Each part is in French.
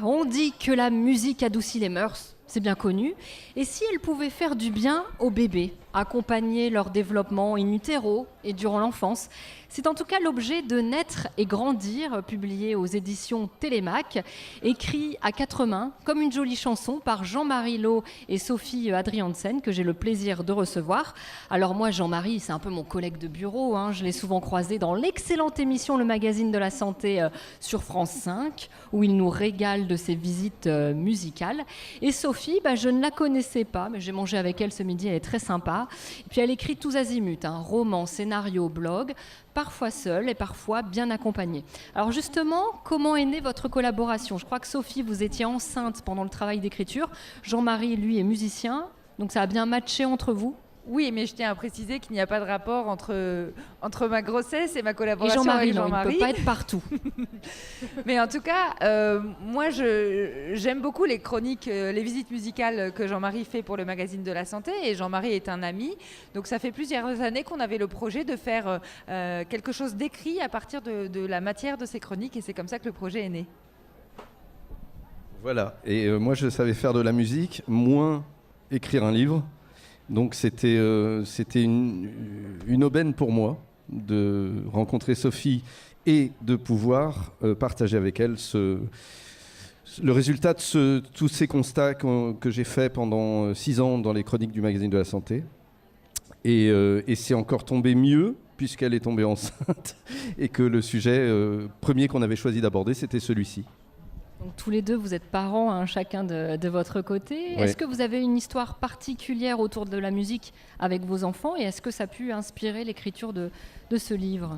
On dit que la musique adoucit les mœurs, c'est bien connu. Et si elle pouvait faire du bien aux bébés, accompagner leur développement in utero et durant l'enfance? C'est en tout cas l'objet de Naître et grandir, publié aux éditions Télémac, écrit à quatre mains, comme une jolie chanson par Jean-Marie Laud et Sophie Adriansen, que j'ai le plaisir de recevoir. Alors moi, Jean-Marie, c'est un peu mon collègue de bureau, hein. Je l'ai souvent croisé dans l'excellente émission Le Magazine de la Santé sur France 5, où il nous régale de ses visites musicales. Et Sophie, je ne la connaissais pas, mais j'ai mangé avec elle ce midi, elle est très sympa. Et puis elle écrit tous azimuts, roman, scénario, blog, parfois seule et parfois bien accompagnée. Alors justement, comment est née votre collaboration? Je crois que Sophie, vous étiez enceinte pendant le travail d'écriture. Jean-Marie, lui, est musicien, donc ça a bien matché entre vous? Oui, mais je tiens à préciser qu'il n'y a pas de rapport entre ma grossesse et ma collaboration Jean-Marie, avec non, Jean-Marie. il ne peut pas être partout. Mais en tout cas, moi, j'aime beaucoup les chroniques, les visites musicales que Jean-Marie fait pour le Magazine de la Santé. Et Jean-Marie est un ami. Donc ça fait plusieurs années qu'on avait le projet de faire quelque chose d'écrit à partir de la matière de ces chroniques. Et c'est comme ça que le projet est né. Voilà. Et moi, je savais faire de la musique, moins écrire un livre. Donc c'était une aubaine pour moi de rencontrer Sophie et de pouvoir partager avec elle le résultat de tous ces constats que j'ai faits pendant 6 ans dans les chroniques du Magazine de la Santé. Et c'est encore tombé mieux puisqu'elle est tombée enceinte et que le sujet premier qu'on avait choisi d'aborder, c'était celui-ci. Donc, tous les deux, vous êtes parents, chacun de votre côté. Ouais. Est-ce que vous avez une histoire particulière autour de la musique avec vos enfants et est-ce que ça a pu inspirer l'écriture de ce livre?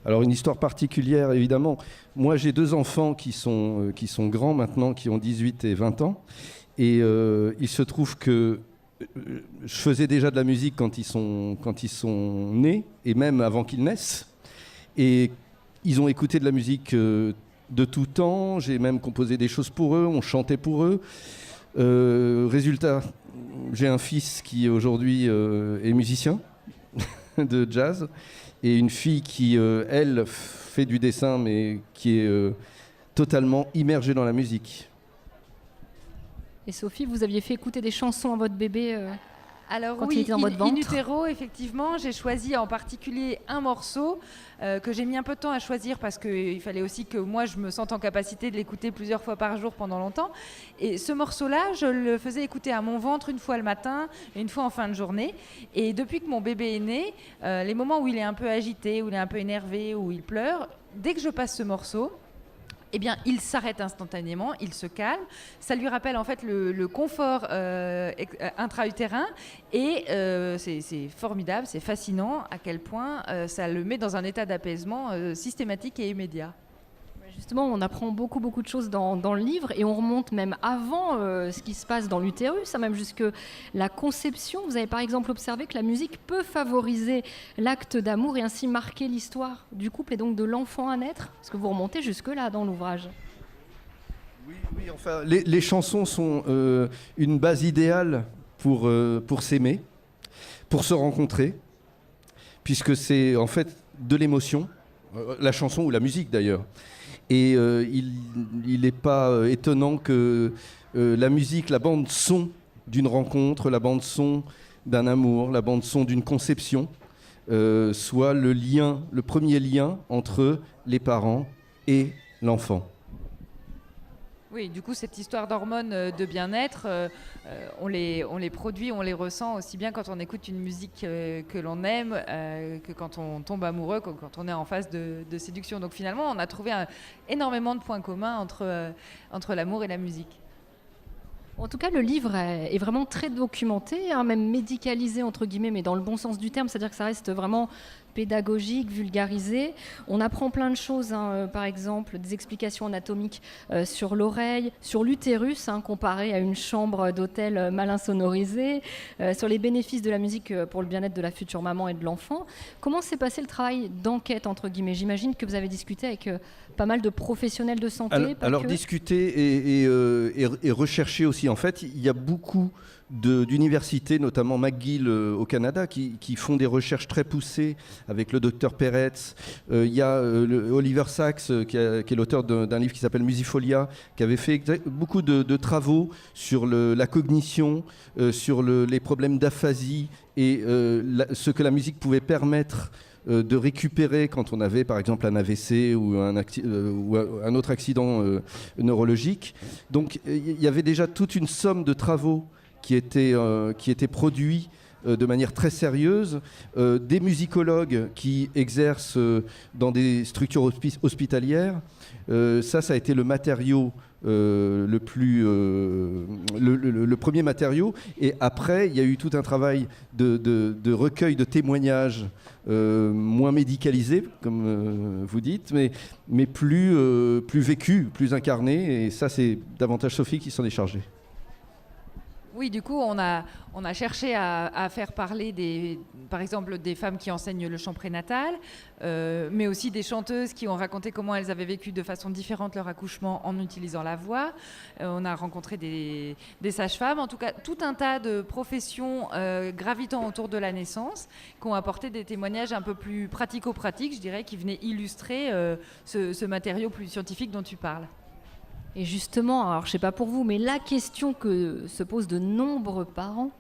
Alors une histoire particulière, évidemment. Moi, j'ai 2 enfants qui sont grands maintenant, qui ont 18 et 20 ans. Et il se trouve que je faisais déjà de la musique quand ils sont nés et même avant qu'ils naissent. Et ils ont écouté de la musique de tout temps, j'ai même composé des choses pour eux, on chantait pour eux. Résultat, j'ai un fils qui aujourd'hui est musicien de jazz et une fille qui, elle, fait du dessin mais qui est totalement immergée dans la musique. Et Sophie, vous aviez fait écouter des chansons à votre bébé Alors quand oui, il était dans votre ventre? In utero, effectivement, j'ai choisi en particulier un morceau que j'ai mis un peu de temps à choisir parce qu'il fallait aussi que moi je me sente en capacité de l'écouter plusieurs fois par jour pendant longtemps. Et ce morceau-là, je le faisais écouter à mon ventre une fois le matin et une fois en fin de journée. Et depuis que mon bébé est né, les moments où il est un peu agité, où il est un peu énervé, où il pleure, dès que je passe ce morceau, eh bien, il s'arrête instantanément, il se calme. Ça lui rappelle en fait le confort intra-utérin et c'est formidable, c'est fascinant à quel point ça le met dans un état d'apaisement systématique et immédiat. Justement, on apprend beaucoup de choses dans le livre et on remonte même avant ce qui se passe dans l'utérus, même jusque la conception. Vous avez par exemple observé que la musique peut favoriser l'acte d'amour et ainsi marquer l'histoire du couple et donc de l'enfant à naître. Est-ce que vous remontez jusque-là dans l'ouvrage? Oui, enfin, les chansons sont une base idéale pour s'aimer, pour se rencontrer, puisque c'est en fait de l'émotion, la chanson ou la musique d'ailleurs. Et il n'est pas étonnant que la musique, la bande-son d'une rencontre, la bande-son d'un amour, la bande-son d'une conception, soit le premier lien entre les parents et l'enfant. Oui, du coup, cette histoire d'hormones de bien-être, on les produit, on les ressent aussi bien quand on écoute une musique que l'on aime, que quand on tombe amoureux, que quand on est en phase de séduction. Donc finalement, on a trouvé énormément de points communs entre l'amour et la musique. En tout cas, le livre est vraiment très documenté, même médicalisé entre guillemets, mais dans le bon sens du terme, c'est-à-dire que ça reste vraiment pédagogique, vulgarisé. On apprend plein de choses, par exemple des explications anatomiques sur l'oreille, sur l'utérus, comparé à une chambre d'hôtel mal insonorisée, sur les bénéfices de la musique pour le bien-être de la future maman et de l'enfant. Comment s'est passé le travail d'enquête, entre guillemets? J'imagine que vous avez discuté avec pas mal de professionnels de santé. Alors discuter et rechercher aussi. En fait, il y a beaucoup d'universités, notamment McGill au Canada, qui font des recherches très poussées avec le docteur Peretz. Il y a Oliver Sacks, qui est l'auteur d'un livre qui s'appelle Musifolia, qui avait fait beaucoup de travaux sur la cognition, sur les problèmes d'aphasie et ce que la musique pouvait permettre de récupérer quand on avait par exemple un AVC ou un autre accident neurologique. Donc il y avait déjà toute une somme de travaux qui étaient produits de manière très sérieuse, des musicologues qui exercent dans des structures hospitalières. Ça a été le matériau le premier matériau. Et après, il y a eu tout un travail de recueil de témoignages moins médicalisés, comme vous dites, mais plus vécus, plus incarnés. Et ça, c'est davantage Sophie qui s'en est chargée. Oui, du coup, on a cherché à faire parler, par exemple, des femmes qui enseignent le chant prénatal, mais aussi des chanteuses qui ont raconté comment elles avaient vécu de façon différente leur accouchement en utilisant la voix. On a rencontré des sages-femmes, en tout cas, tout un tas de professions gravitant autour de la naissance qui ont apporté des témoignages un peu plus pratico-pratiques, je dirais, qui venaient illustrer ce matériau plus scientifique dont tu parles. Et justement, alors je ne sais pas pour vous, mais la question que se posent de nombreux parents,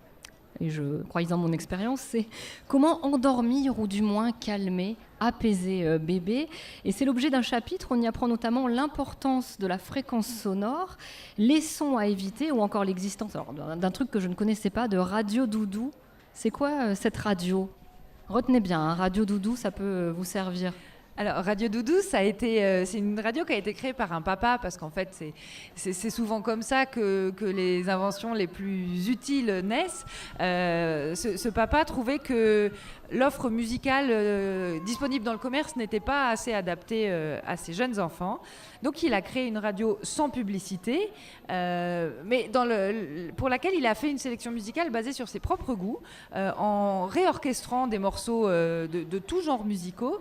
et je crois dans mon expérience, c'est comment endormir ou du moins calmer, apaiser bébé. Et c'est l'objet d'un chapitre, on y apprend notamment l'importance de la fréquence sonore, les sons à éviter ou encore l'existence d'un truc que je ne connaissais pas, de radio doudou. C'est quoi cette radio? Retenez bien, radio doudou, ça peut vous servir. Alors, Radio Doudou, c'est une radio qui a été créée par un papa, parce qu'en fait, c'est souvent comme ça que les inventions les plus utiles naissent. Ce papa trouvait que l'offre musicale disponible dans le commerce n'était pas assez adaptée à ses jeunes enfants. Donc, il a créé une radio sans publicité, mais pour laquelle il a fait une sélection musicale basée sur ses propres goûts, en réorchestrant des morceaux de tous genres musicaux,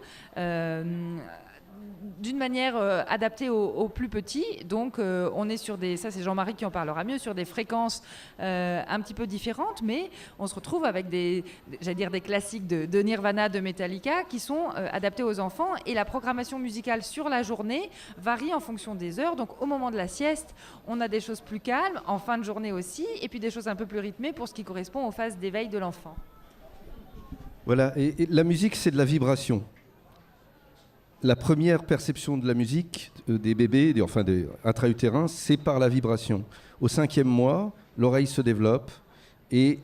d'une manière adaptée aux plus petits. Donc on est sur ça c'est Jean-Marie qui en parlera mieux, sur des fréquences un petit peu différentes, mais on se retrouve avec des classiques de Nirvana, de Metallica, qui sont adaptés aux enfants, et la programmation musicale sur la journée varie en fonction des heures. Donc au moment de la sieste, on a des choses plus calmes, en fin de journée aussi, et puis des choses un peu plus rythmées pour ce qui correspond aux phases d'éveil de l'enfant. Voilà, et la musique, c'est de la vibration. La première perception de la musique des bébés, des intra-utérins, c'est par la vibration. Au 5e mois, l'oreille se développe et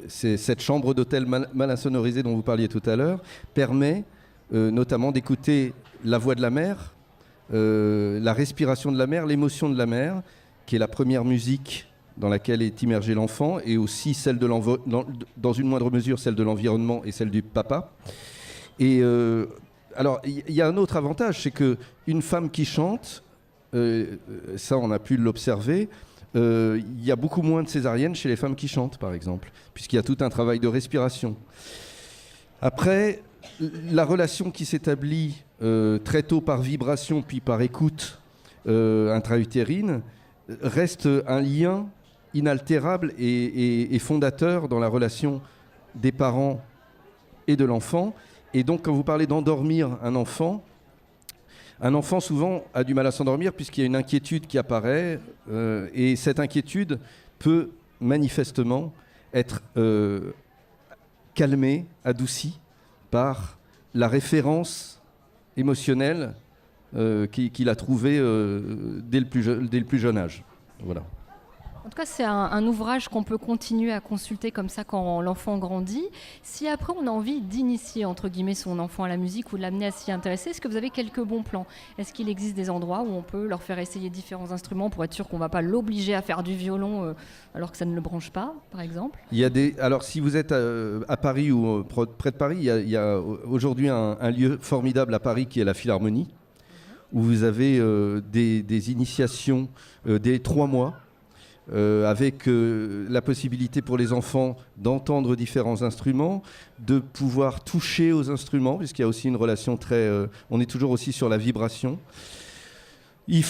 cette chambre d'hôtel mal insonorisée dont vous parliez tout à l'heure permet notamment d'écouter la voix de la mère, la respiration de la mère, l'émotion de la mère, qui est la première musique dans laquelle est immergé l'enfant, et aussi celle dans une moindre mesure celle de l'environnement et celle du papa. Et alors, il y a un autre avantage, c'est qu'une femme qui chante, ça on a pu l'observer, il y a beaucoup moins de césariennes chez les femmes qui chantent, par exemple, puisqu'il y a tout un travail de respiration. Après, la relation qui s'établit très tôt par vibration, puis par écoute intra-utérine, reste un lien inaltérable et fondateur dans la relation des parents et de l'enfant. Et donc, quand vous parlez d'endormir un enfant souvent a du mal à s'endormir puisqu'il y a une inquiétude qui apparaît, et cette inquiétude peut manifestement être calmée, adoucie par la référence émotionnelle qu'il a trouvée dès le plus jeune âge. Voilà. En tout cas, c'est un ouvrage qu'on peut continuer à consulter comme ça quand l'enfant grandit. Si après on a envie d'initier entre guillemets son enfant à la musique ou de l'amener à s'y intéresser, est-ce que vous avez quelques bons plans? Est-ce qu'il existe des endroits où on peut leur faire essayer différents instruments pour être sûr qu'on ne va pas l'obliger à faire du violon alors que ça ne le branche pas, par exemple? Alors, si vous êtes à Paris ou près de Paris, il y a aujourd'hui un lieu formidable à Paris qui est la Philharmonie, où vous avez des initiations dès 3 mois. Avec la possibilité pour les enfants d'entendre différents instruments, de pouvoir toucher aux instruments, puisqu'il y a aussi une relation on est toujours aussi sur la vibration. Il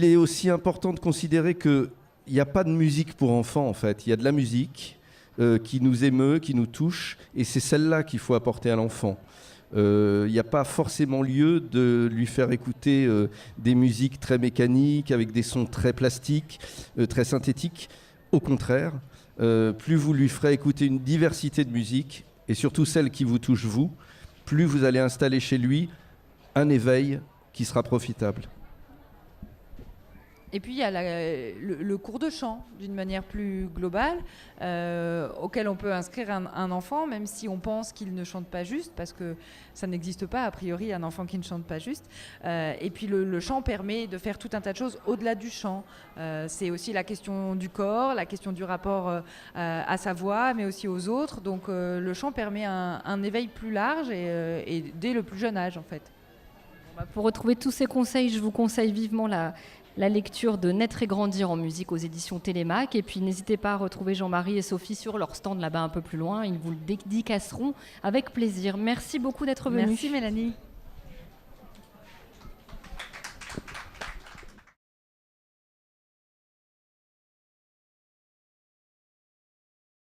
est aussi important de considérer qu'il n'y a pas de musique pour enfants, en fait. Il y a de la musique qui nous émeut, qui nous touche, et c'est celle-là qu'il faut apporter à l'enfant. Il n'y a pas forcément lieu de lui faire écouter des musiques très mécaniques, avec des sons très plastiques, très synthétiques. Au contraire, plus vous lui ferez écouter une diversité de musiques, et surtout celles qui vous touchent vous, plus vous allez installer chez lui un éveil qui sera profitable. Et puis il y a le cours de chant, d'une manière plus globale, auquel on peut inscrire un enfant, même si on pense qu'il ne chante pas juste, parce que ça n'existe pas, a priori, un enfant qui ne chante pas juste. Et puis le chant permet de faire tout un tas de choses au-delà du chant. C'est aussi la question du corps, la question du rapport à sa voix, mais aussi aux autres. Donc le chant permet un éveil plus large et dès le plus jeune âge, en fait. Pour retrouver tous ces conseils, je vous conseille vivement la lecture de Naître et grandir en musique aux éditions Télémac. Et puis n'hésitez pas à retrouver Jean-Marie et Sophie sur leur stand là-bas un peu plus loin. Ils vous le dédicaceront avec plaisir. Merci beaucoup d'être venus. Merci Mélanie.